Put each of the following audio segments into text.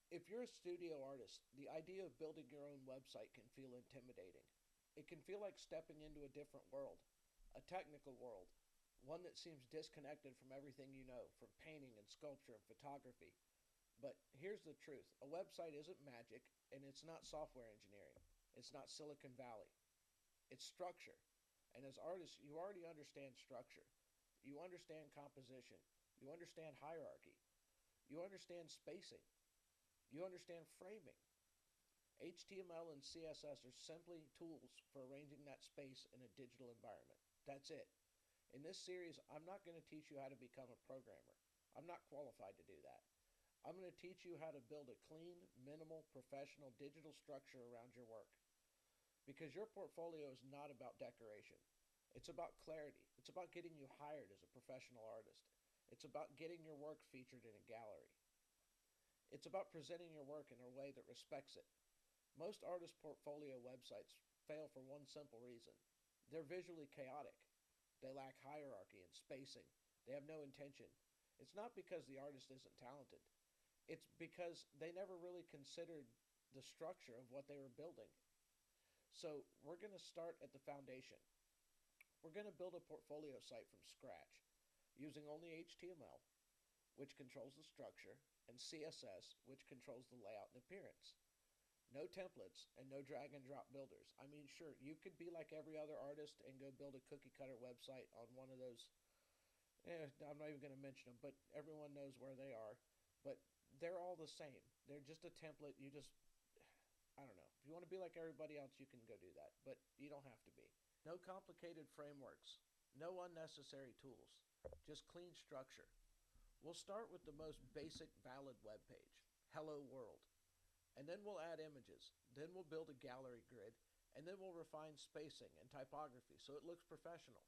If you're a studio artist, the idea of building your own website can feel intimidating. It can feel like stepping into a different world, a technical world, one that seems disconnected from everything you know, from painting and sculpture and photography. But here's the truth: a website isn't magic, and it's not software engineering, it's not Silicon Valley, it's structure. And as artists, you already understand structure. You understand composition. You understand hierarchy. You understand spacing. You understand framing. HTML and CSS are simply tools for arranging that space in a digital environment. That's it. In this series, I'm not going to teach you how to become a programmer. I'm not qualified to do that. I'm going to teach you how to build a clean, minimal, professional digital structure around your work. Because your portfolio is not about decoration. It's about clarity. It's about getting you hired as a professional artist. It's about getting your work featured in a gallery. It's about presenting your work in a way that respects it. Most artist portfolio websites fail for one simple reason: they're visually chaotic. They lack hierarchy and spacing. They have no intention. It's not because the artist isn't talented, it's because they never really considered the structure of what they were building. So, we're going to start at the foundation. We're going to build a portfolio site from scratch using only HTML, which controls the structure, and CSS, which controls the layout and appearance. No templates and no drag and drop builders. I mean, sure, you could be like every other artist and go build a cookie cutter website on one of those. I'm not even going to mention them, but everyone knows where they are. But they're all the same. They're just a template. You just, I don't know. If you want to be like everybody else, you can go do that. But you don't have to be. No complicated frameworks. No unnecessary tools. Just clean structure. We'll start with the most basic valid web page. Hello World. And then we'll add images. Then we'll build a gallery grid. And then we'll refine spacing and typography so it looks professional.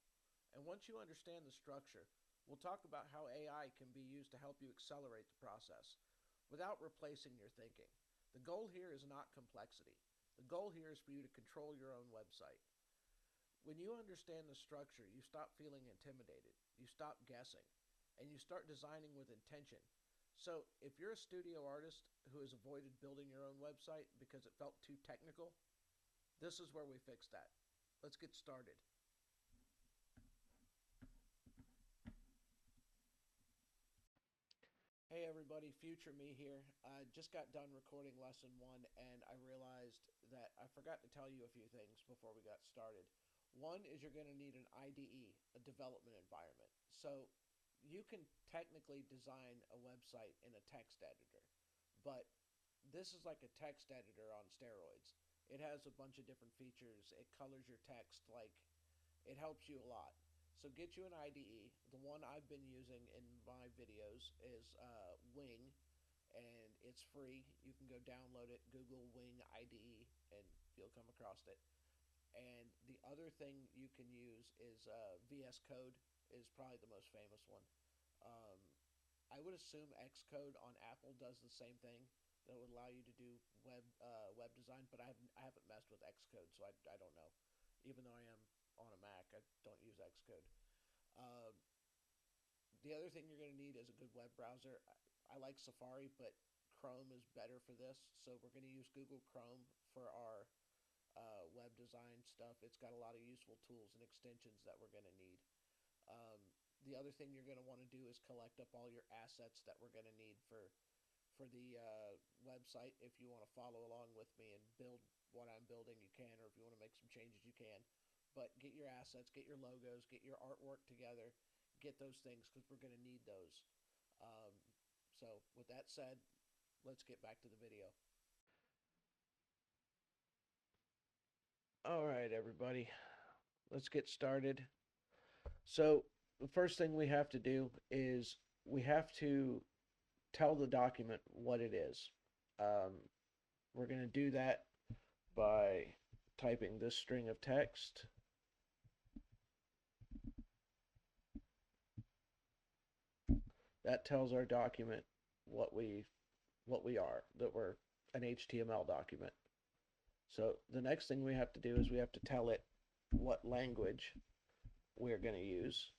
And once you understand the structure, we'll talk about how AI can be used to help you accelerate the process without replacing your thinking. The goal here is not complexity. The goal here is for you to control your own website. When you understand the structure, you stop feeling intimidated. You stop guessing. And you start designing with intention. So, if you're a studio artist who has avoided building your own website because it felt too technical, this is where we fix that. Let's get started. Hey everybody, future me here. I just got done recording lesson one and I realized that I forgot to tell you a few things before we got started. One is you're going to need an IDE, a development environment. So you can technically design a website in a text editor, but this is like a text editor on steroids. It has a bunch of different features. It colors your text, like it helps you a lot. So get you an IDE. The one I've been using in my videos is Wing, and it's free. You can go download it, Google Wing IDE, and you'll come across it. And the other thing you can use is VS Code is probably the most famous one. Um, I would assume Xcode on Apple does the same thing. That would allow you to do web design, but I haven't messed with Xcode, so I don't know. Even though I am on a Mac, I don't use Xcode. Uh, the other thing you're going to need is a good web browser. I like Safari, but Chrome is better for this, so we're going to use Google Chrome for our web design stuff. It's got a lot of useful tools and extensions that we're going to need. The other thing you're going to want to do is collect up all your assets that we're going to need for the website. If you want to follow along with me and build what I'm building, you can, or if you want to make some changes, you can. But get your assets, get your logos, get your artwork together, get those things because we're going to need those. Um, so, with that said, let's get back to the video. All right, everybody, let's get started. So, the first thing we have to do is we have to tell the document what it is. Um, we're going to do that by typing this string of text. That tells our document what we are, that we're an HTML document. So the next thing we have to do is we have to tell it what language we're going to use.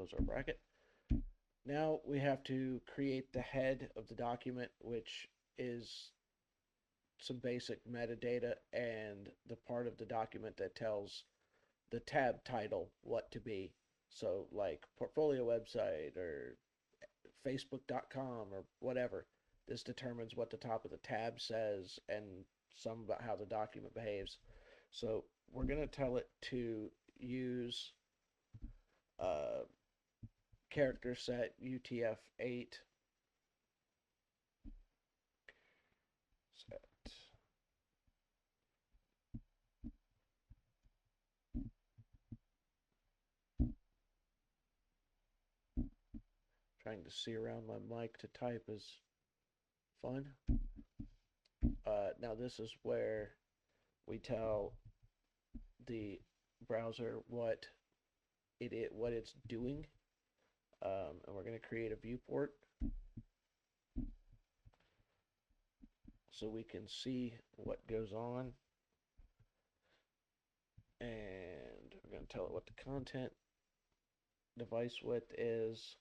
close our bracket. Now we have to create the head of the document, which is some basic metadata and the part of the document that tells the tab title what to be. So like portfolio website or facebook.com or whatever. This determines what the top of the tab says and some about how the document behaves. So we're going to tell it to use character set UTF-8 set. Trying to see around my mic to type is fun. Now this is where we tell the browser what it's doing, and we're going to create a viewport so we can see what goes on, and we're going to tell it what the content device width is.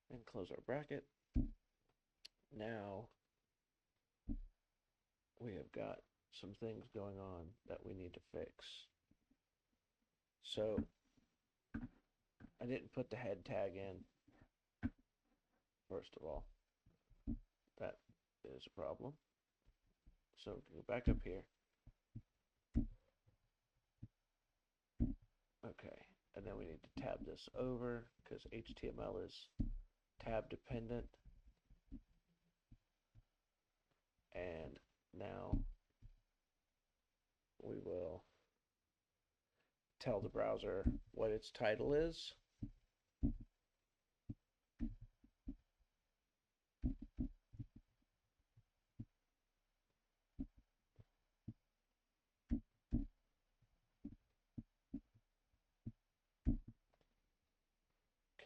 And close our bracket. Now we have got some things going on that we need to fix. So I didn't put the head tag in, first of all. That is a problem. So go back up here. Okay, and then we need to tab this over because HTML is tab dependent. And now we will tell the browser what its title is.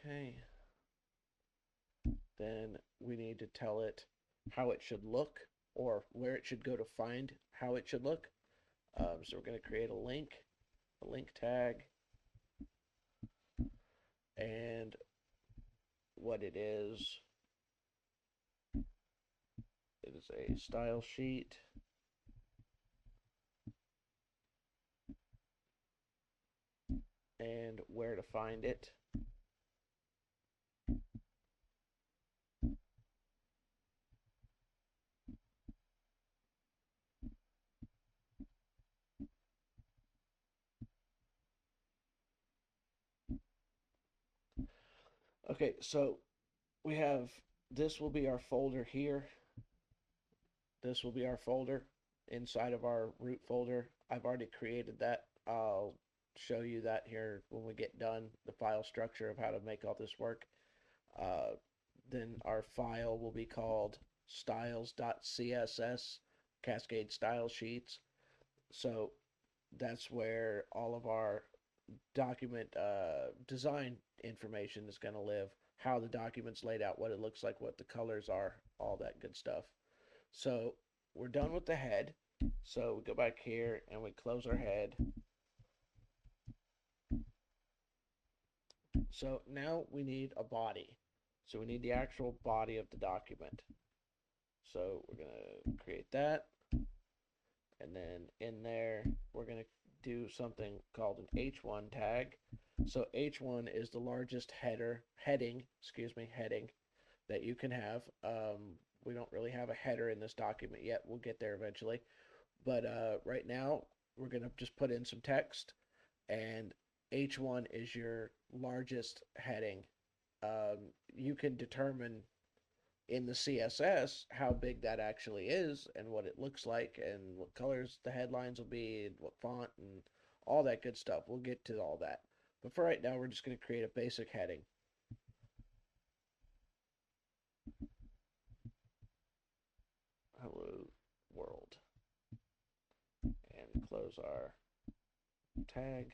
Okay. Then we need to tell it how it should look or where it should go to find how it should look. So we're going to create a link tag, and what it is a style sheet. And where to find it. Okay, so we have, this will be our folder here. This will be our folder inside of our root folder. I've already created that. I'll show you that here when we get done, the file structure of how to make all this work. Then our file will be called styles.css, Cascade Style Sheets. So that's where all of our document design information is going to live, how the document's laid out, what it looks like, what the colors are, all that good stuff. So we're done with the head. So we go back here and we close our head. So now we need a body. So we need the actual body of the document. So we're going to create that. And then in there, we're going to do something called an H1 tag. So H1 is the largest heading that you can have. We don't really have a header in this document yet. We'll get there eventually. But right now, we're going to just put in some text, and H1 is your largest heading. You can determine in the CSS how big that actually is and what it looks like and what colors the headlines will be and what font and all that good stuff. We'll get to all that. But for right now, we're just going to create a basic heading. Hello world. And close our tag.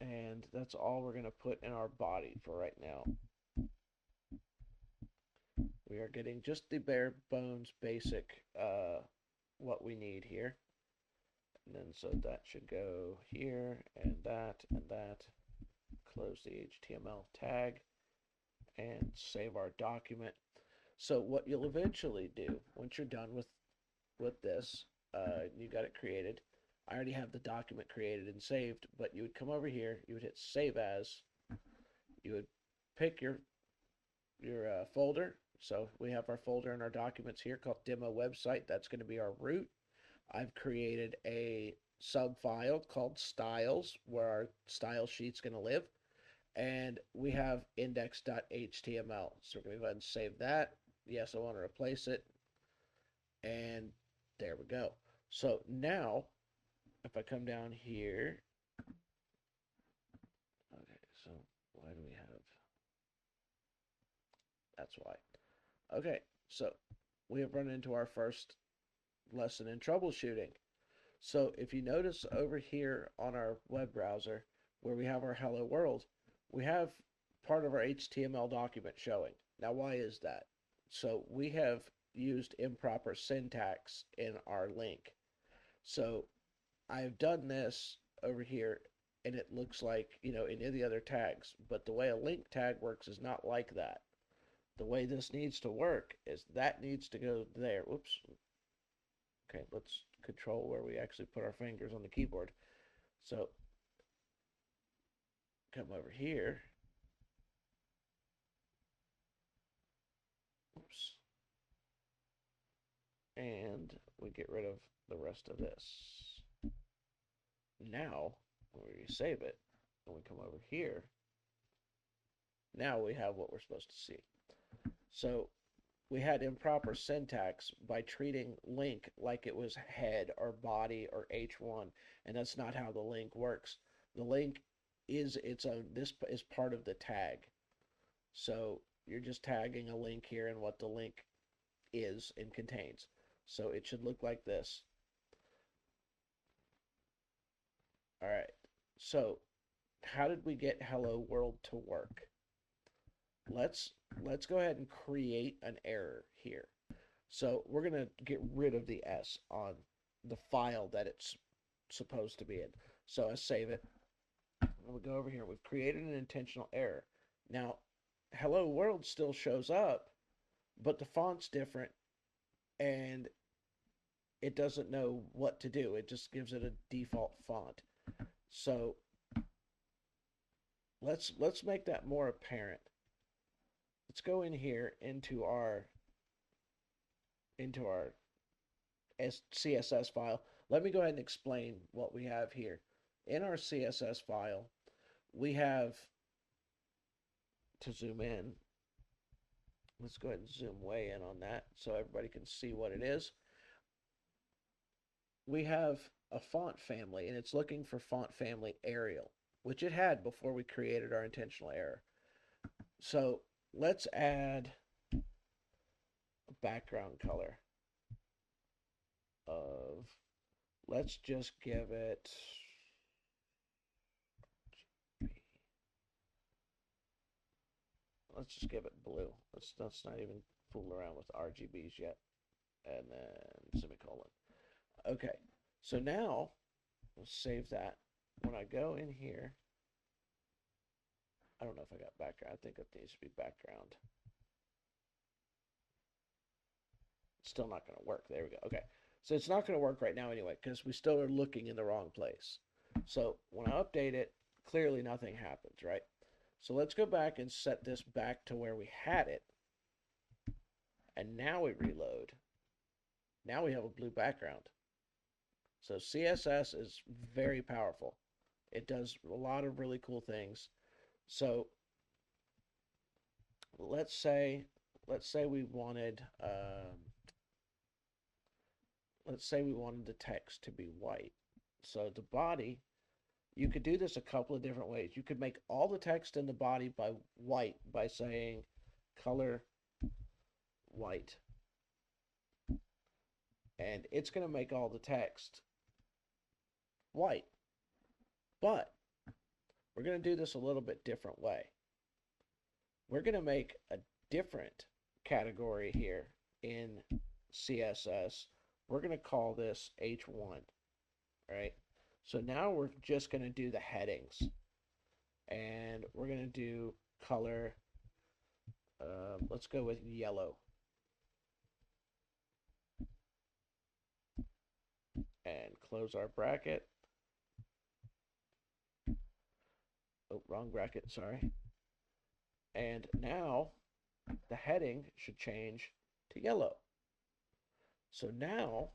And that's all we're going to put in our body for right now. We are getting just the bare bones basic what we need here. And then so that should go here and that and that. Close the HTML tag and save our document. So what you'll eventually do once you're done with this, you got it created. I already have the document created and saved, but you would come over here, you would hit save as, you would pick your folder. So we have our folder in our documents here called demo website. That's going to be our root. I've created a sub file called styles where our style sheet's going to live. And we have index.html. So we're going to go ahead and save that. Yes, I want to replace it. And there we go. So now, if I come down here, okay, so why do we have, that's why. Okay, so we have run into our first lesson in troubleshooting. So if you notice over here on our web browser where we have our hello world, we have part of our HTML document showing. Now, why is that? So we have used improper syntax in our link. So I've done this over here and it looks like, any of the other tags, but the way a link tag works is not like that. The way this needs to work is that needs to go there. Whoops. Okay, let's control where we actually put our fingers on the keyboard. So come over here. Oops. And we get rid of the rest of this. Now, when we save it, and we come over here, now we have what we're supposed to see. So we had improper syntax by treating link like it was head or body or H1, and that's not how the link works. The link is its own, this is part of the tag. So you're just tagging a link here and what the link is and contains. So it should look like this. All right, so how did we get hello world to work? Let's go ahead and create an error here. So we're going to get rid of the S on the file that it's supposed to be in. So I save it. We'll go over here. We've created an intentional error. Now, hello world still shows up, but the font's different and it doesn't know what to do. It just gives it a default font. So let's make that more apparent. Let's go in here into our CSS file. Let me go ahead and explain what we have here. In our CSS file, we have, to zoom in, let's go ahead and zoom way in on that so everybody can see what it is. We have a font family, and it's looking for font family Arial, which it had before we created our intentional error. So let's add a background color of, let's just give it, let's just give it blue. Let's not even fool around with RGBs yet. And then semicolon. Okay, so now let's save that. When I go in here, I don't know if I got background. I think it needs to be background. It's still not going to work. There we go. Okay, so it's not going to work right now anyway because we still are looking in the wrong place. So when I update it, clearly nothing happens, right? So let's go back and set this back to where we had it. And now we reload. Now we have a blue background. So CSS is very powerful. It does a lot of really cool things. So let's say we wanted the text to be white. So the body, you could do this a couple of different ways. You could make all the text in the body by white by saying color white. And it's going to make all the text white. But we're going to do this a little bit different way. We're going to make a different category here in CSS. We're going to call this H1, right? So now we're just going to do the headings. And we're going to do color, let's go with yellow. And close our bracket. Oh, wrong bracket, sorry. And now the heading should change to yellow. So now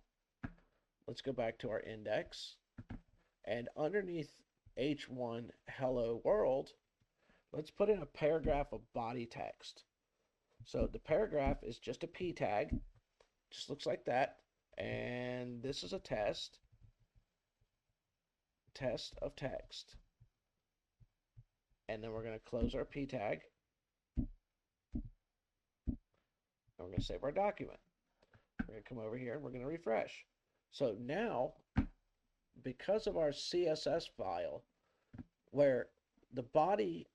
let's go back to our index, and underneath H1 hello world, let's put in a paragraph of body text. So the paragraph is just a p tag, just looks like that, and this is a test of text. And then we're going to close our p tag, and we're going to save our document. We're going to come over here and we're going to refresh. So now, because of our CSS file, where the body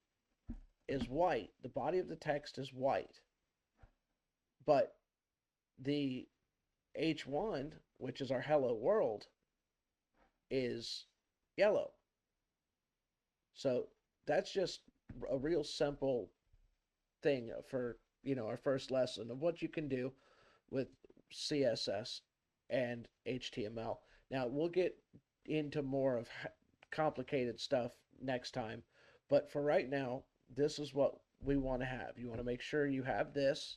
is white, the body of the text is white, but the H1, which is our hello world, is yellow. So that's just a real simple thing for, our first lesson of what you can do with CSS and HTML. Now, we'll get into more of complicated stuff next time, but for right now, this is what we want to have. You want to make sure you have this,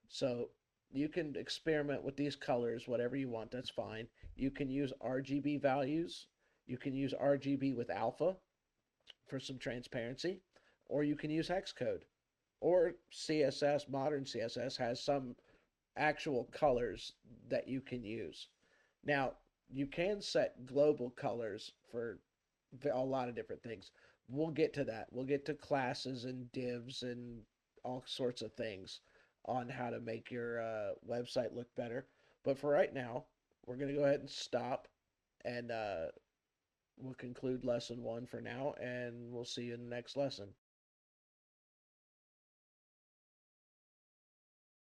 so you can experiment with these colors, whatever you want, that's fine. You can use RGB values. You can use RGB with alpha for some transparency, or you can use hex code. Or CSS, modern CSS, has some actual colors that you can use. Now, you can set global colors for a lot of different things. We'll get to that. We'll get to classes and divs and all sorts of things on how to make your website look better. But for right now, we're going to go ahead and stop, and we'll conclude lesson 1 for now, and we'll see you in the next lesson.